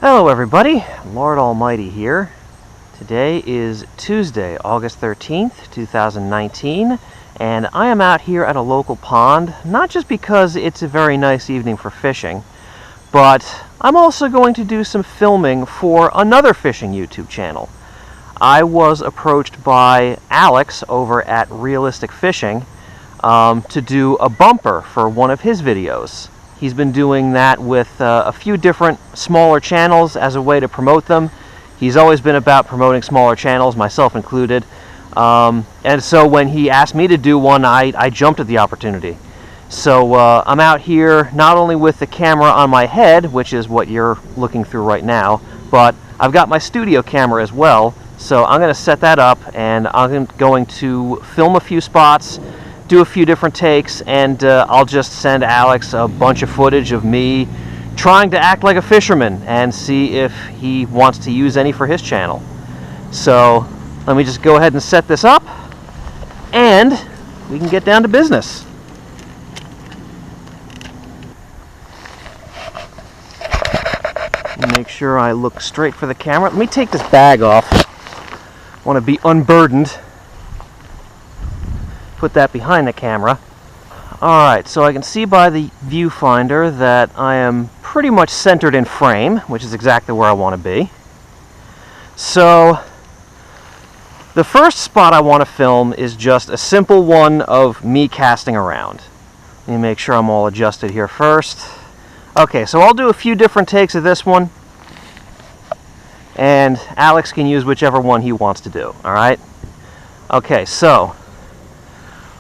Hello everybody, Lord Almighty here. Today is Tuesday, August 13th, 2019, and I am out here at a local pond, not just because it's a very nice evening for fishing, but I'm also going to do some filming for another fishing YouTube channel. I was approached by Alex over at Realistic Fishing to do a bumper for one of his videos. He's been doing that with a few different smaller channels as a way to promote them. He's always been about promoting smaller channels, myself included. And so when he asked me to do one, I jumped at the opportunity. So I'm out here not only with the camera on my head, which is what you're looking through right now, but I've got my studio camera as well. So I'm going to set that up and I'm going to film a few spots, do a few different takes, and I'll just send Alex a bunch of footage of me trying to act like a fisherman and see if he wants to use any for his channel. So let me just go ahead and set this up and we can get down to business. Make sure I look straight for the camera. Let me take this bag off. I want to be unburdened. Put that behind the camera. Alright, so I can see by the viewfinder that I am pretty much centered in frame, which is exactly where I want to be. So the first spot I want to film is just a simple one of me casting around. Let me make sure I'm all adjusted here first. Okay, so I'll do a few different takes of this one, and Alex can use whichever one he wants to do, alright? Okay, so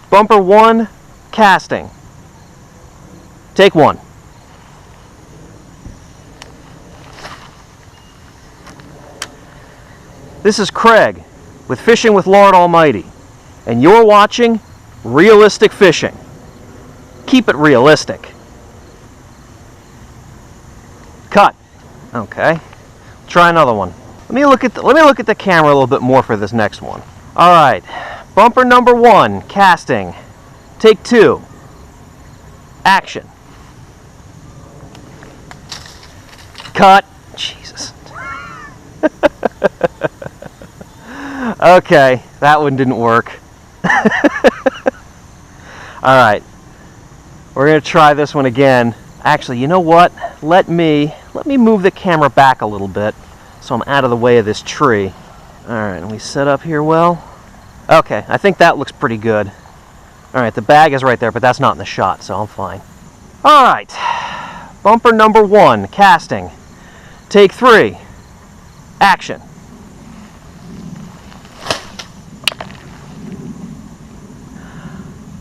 bumper 1, casting. Take 1. This is Craig with Fishing with Lord Almighty, and you're watching Realistic Fishing. Keep it realistic. Cut. Okay. Try another one. Let me look at the camera a little bit more for this next one. All right. Bumper number 1, casting. Take 2. Action. Cut. Jesus. Okay, that one didn't work. All right. We're going to try this one again. Actually, you know what? Let me move the camera back a little bit so I'm out of the way of this tree. All right, and we set up here well. Okay, I think that looks pretty good. All right, the bag is right there, but that's not in the shot, so I'm fine. All right, bumper number 1, casting. Take 3, action.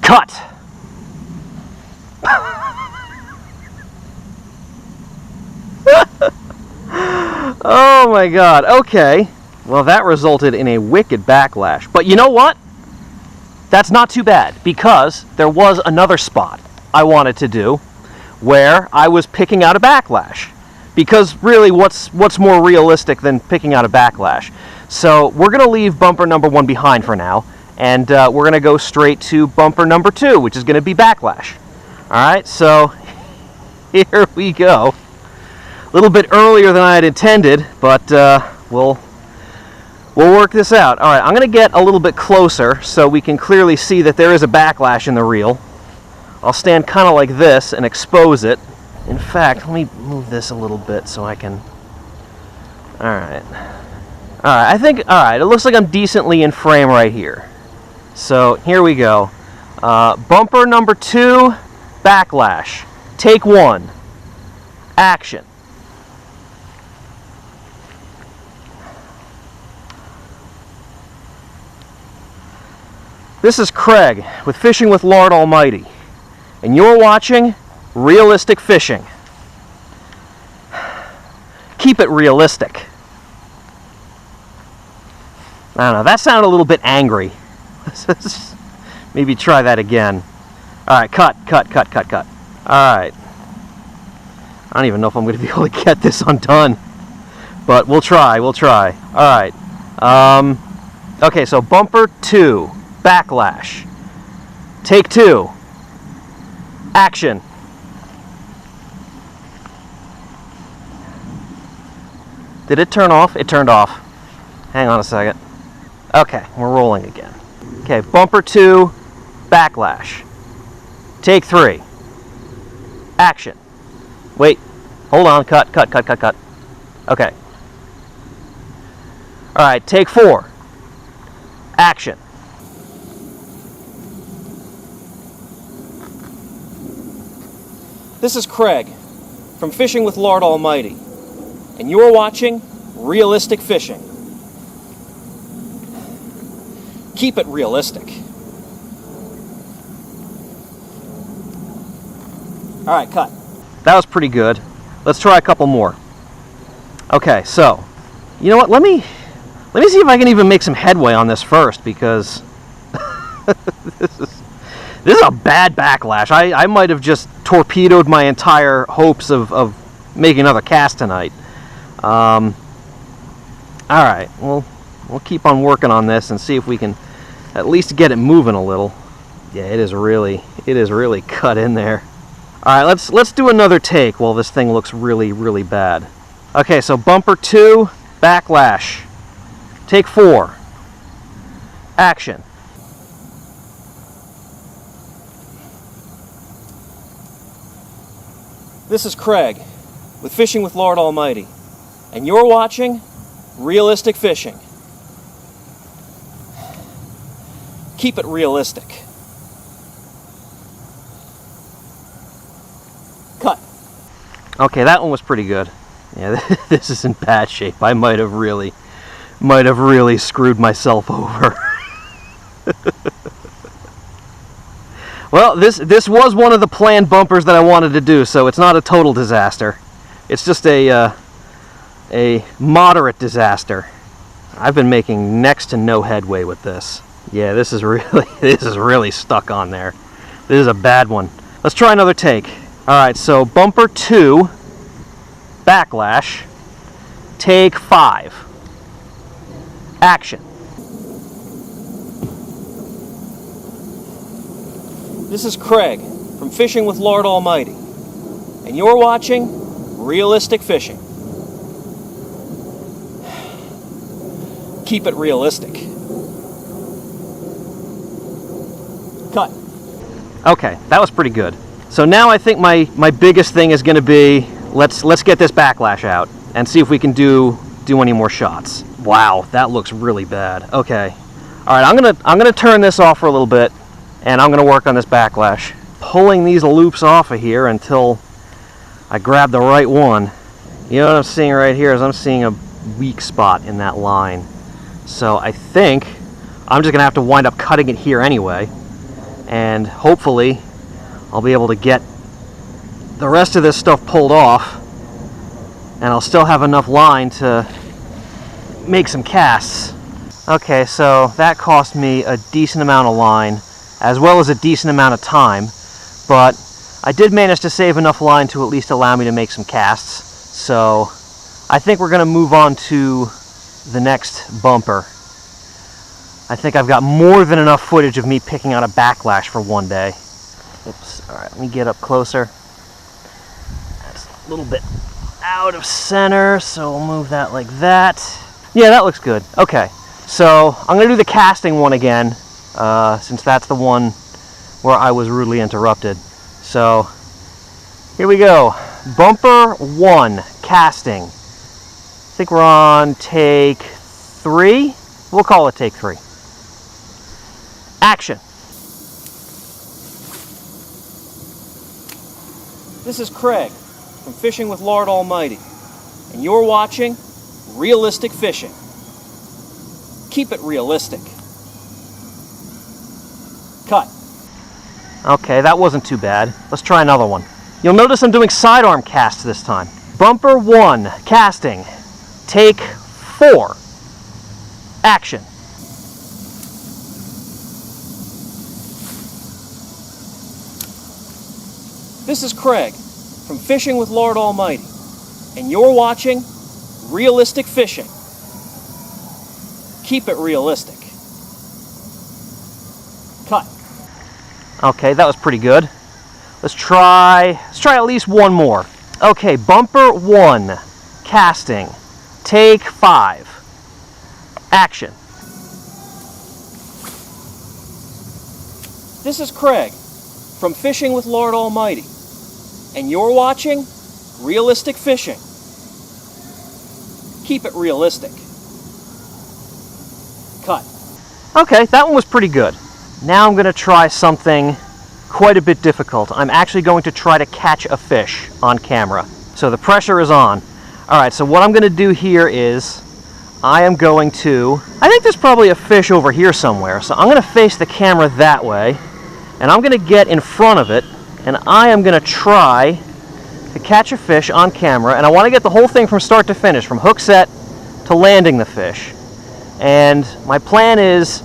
Cut. Oh my God, okay. Well, that resulted in a wicked backlash. But you know what? That's not too bad, because there was another spot I wanted to do where I was picking out a backlash. Because really, what's more realistic than picking out a backlash? So we're going to leave bumper number 1 behind for now, and we're going to go straight to bumper number 2, which is going to be backlash. Alright, so here we go. A little bit earlier than I had intended, but we'll work this out. All right, I'm going to get a little bit closer so we can clearly see that there is a backlash in the reel. I'll stand kind of like this and expose it. In fact, let me move this a little bit so I can... All right. All right, I think... All right, it looks like I'm decently in frame right here. So here we go. Bumper number 2, backlash. Take 1. Action. This is Craig with Fishing with Lord Almighty, and you're watching Realistic Fishing. Keep it realistic. I don't know, that sounded a little bit angry. Maybe try that again. Alright, cut. Alright. I don't even know if I'm going to be able to get this undone, but we'll try. Alright. Okay, so bumper 2. Backlash. Take 2. Action. Did it turn off? It turned off. Hang on a second. Okay, we're rolling again. Okay, bumper 2, backlash. Take 3. Action. Wait, hold on, cut. Okay. All right, take 4. Action. This is Craig from Fishing with Lord Almighty, and you're watching Realistic Fishing. Keep it realistic. All right, cut. That was pretty good. Let's try a couple more. Okay, so, you know what? Let me see if I can even make some headway on this first, because this is a bad backlash. I might have just torpedoed my entire hopes of making another cast tonight. All right, we'll keep on working on this and see if we can at least get it moving a little. Yeah, it is really cut in there. All right, let's do another take while this thing looks really bad. Okay, so bumper 2, backlash. Take 4. Action. This is Craig with Fishing with Lord Almighty, and you're watching Realistic Fishing. Keep it realistic. Cut. Okay, that one was pretty good. Yeah, this is in bad shape. I might have really screwed myself over. Well, this was one of the planned bumpers that I wanted to do, so it's not a total disaster. It's just a moderate disaster. I've been making next to no headway with this. Yeah, this is really stuck on there. This is a bad one. Let's try another take. All right, so bumper 2, backlash. Take 5. Action. This is Craig from Fishing with Lord Almighty, and you're watching Realistic Fishing. Keep it realistic. Cut. Okay, that was pretty good. So now I think my biggest thing is going to be let's get this backlash out and see if we can do any more shots. Wow, that looks really bad. Okay. All right, I'm gonna turn this off for a little bit, and I'm going to work on this backlash. Pulling these loops off of here until I grab the right one. You know what I'm seeing right here is I'm seeing a weak spot in that line. So I think I'm just going to have to wind up cutting it here anyway. And hopefully I'll be able to get the rest of this stuff pulled off. And I'll still have enough line to make some casts. Okay, so that cost me a decent amount of line, as well as a decent amount of time, but I did manage to save enough line to at least allow me to make some casts. So I think we're going to move on to the next bumper. I think I've got more than enough footage of me picking out a backlash for one day. Oops, all right, let me get up closer. That's a little bit out of center, so we'll move that like that. Yeah, that looks good. Okay, so I'm going to do the casting one again, since that's the one where I was rudely interrupted. So here we go. Bumper 1, casting. I think we're on take 3. We'll call it take 3. Action. This is Craig from Fishing with Lord Almighty, and you're watching Realistic Fishing. Keep it realistic. Cut. Okay, that wasn't too bad. Let's try another one. You'll notice I'm doing sidearm casts this time. Bumper 1, casting. Take 4. Action. This is Craig from Fishing with Lord Almighty, and you're watching Realistic Fishing. Keep it realistic. Cut. Okay, that was pretty good. Let's try at least one more. Okay, bumper 1, casting. Take 5. Action. This is Craig from Fishing with Lord Almighty, and you're watching Realistic Fishing. Keep it realistic. Cut. Okay, that one was pretty good. Now I'm going to try something quite a bit difficult. I'm actually going to try to catch a fish on camera. So the pressure is on. Alright, so what I'm going to do here is I think there's probably a fish over here somewhere, so I'm going to face the camera that way, and I'm going to get in front of it, and I am going to try to catch a fish on camera, and I want to get the whole thing from start to finish, from hook set to landing the fish. And my plan is,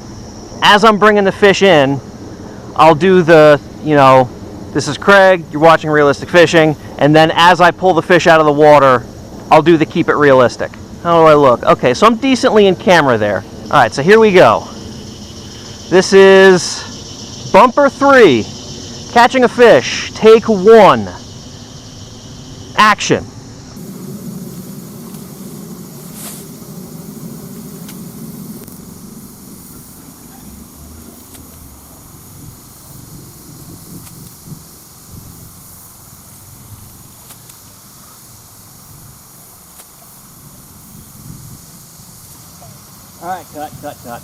as I'm bringing the fish in, I'll do the, this is Craig, you're watching Realistic Fishing, and then as I pull the fish out of the water, I'll do the keep it realistic. How do I look? Okay, so I'm decently in camera there. Alright, so here we go. This is bumper 3, catching a fish, take 1. Action. Alright, cut.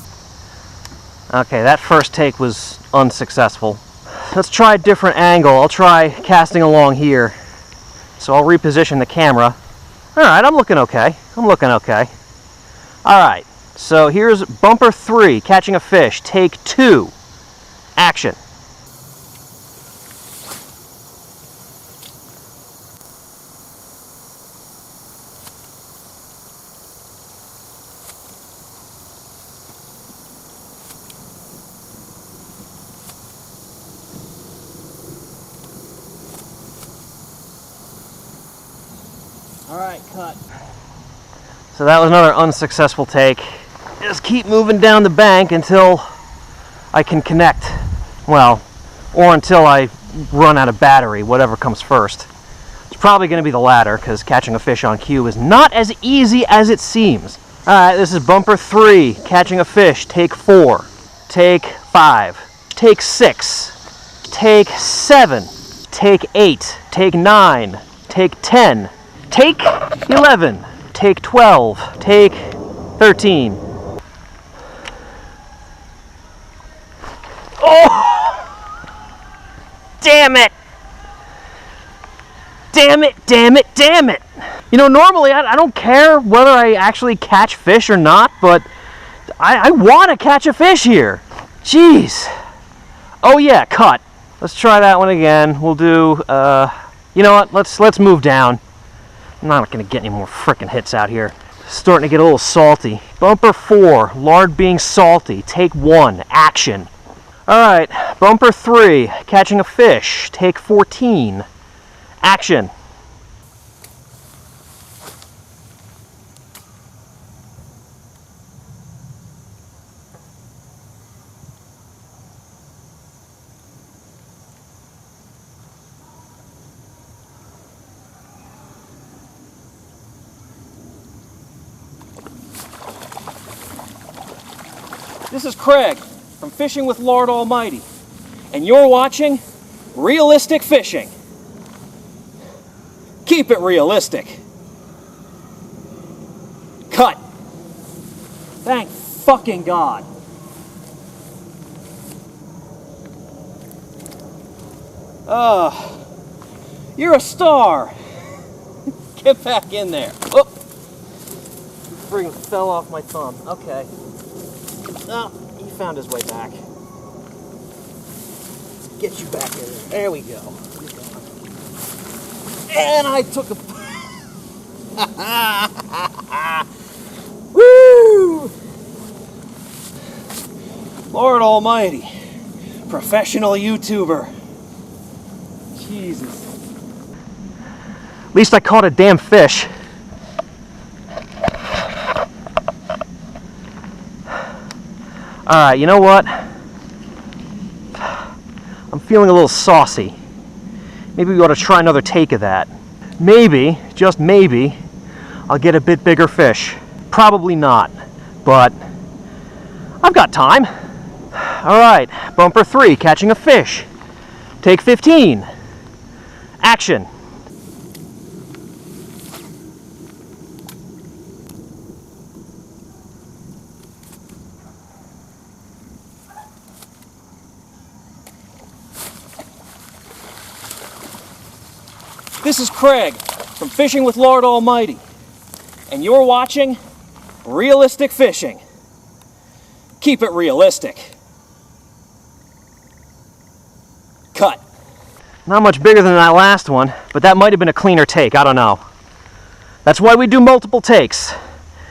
Okay, that first take was unsuccessful. Let's try a different angle. I'll try casting along here. So I'll reposition the camera. Alright, I'm looking okay. Alright, so here's bumper 3, catching a fish, take 2. Action. Alright, cut. So that was another unsuccessful take. Just keep moving down the bank until I can connect. Well, or until I run out of battery, whatever comes first. It's probably going to be the latter, because catching a fish on cue is not as easy as it seems. Alright, this is bumper 3, catching a fish, take 4. Take 5. Take 6. Take 7. Take 8. Take 9. Take 10. Take 11, take 12, take 13. Oh! Damn it! Normally I don't care whether I actually catch fish or not, but I want to catch a fish here. Jeez. Oh yeah, cut. Let's try that one again. We'll do, you know what, let's move down. I'm not going to get any more frickin' hits out here. Starting to get a little salty. Bumper 4, lard being salty. Take 1, action. Alright, bumper 3, catching a fish. Take 14, action. This is Craig from Fishing with Lord Almighty, and you're watching Realistic Fishing. Keep it realistic. Cut. Thank fucking God. You're a star. Get back in there. Oh, friggin' fell off my thumb. Okay. Oh, he found his way back. Let's get you back in there. There we go. And I took a... Woo! Lord Almighty. Professional YouTuber. Jesus. At least I caught a damn fish. Alright, you know what? I'm feeling a little saucy. Maybe we ought to try another take of that. Maybe, just maybe, I'll get a bit bigger fish. Probably not, but I've got time. All right, bumper 3, catching a fish. Take 15. Action. This is Craig from Fishing with Lord Almighty, and you're watching Realistic Fishing. Keep it realistic. Cut. Not much bigger than that last one, but that might have been a cleaner take, I don't know. That's why we do multiple takes.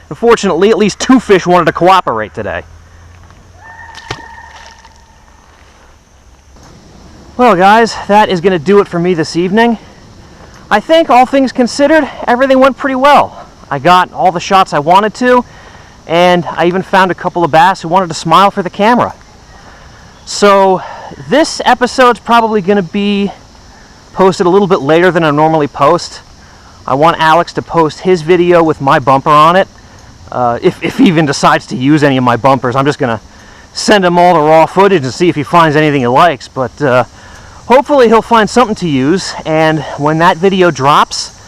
Unfortunately, at least 2 fish wanted to cooperate today. Well guys, that is going to do it for me this evening. I think, all things considered, everything went pretty well. I got all the shots I wanted to, and I even found a couple of bass who wanted to smile for the camera. So this episode's probably going to be posted a little bit later than I normally post. I want Alex to post his video with my bumper on it. If he even decides to use any of my bumpers, I'm just going to send him all the raw footage and see if he finds anything he likes. But hopefully he'll find something to use, and when that video drops,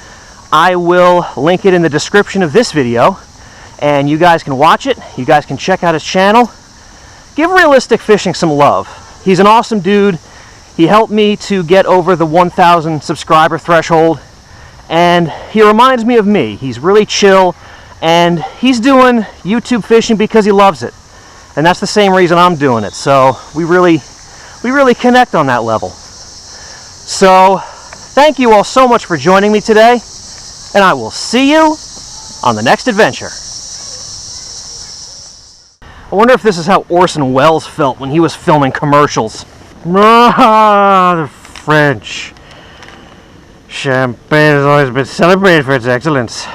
I will link it in the description of this video, and you guys can watch it. You guys can check out his channel. Give Realistic Fishing some love. He's an awesome dude. He helped me to get over the 1,000 subscriber threshold, and he reminds me of me. He's really chill, and he's doing YouTube fishing because he loves it, and that's the same reason I'm doing it. So we really connect on that level. So thank you all so much for joining me today, and I will see you on the next adventure. I wonder if this is how Orson Welles felt when he was filming commercials. Ah, the French. Champagne has always been celebrated for its excellence.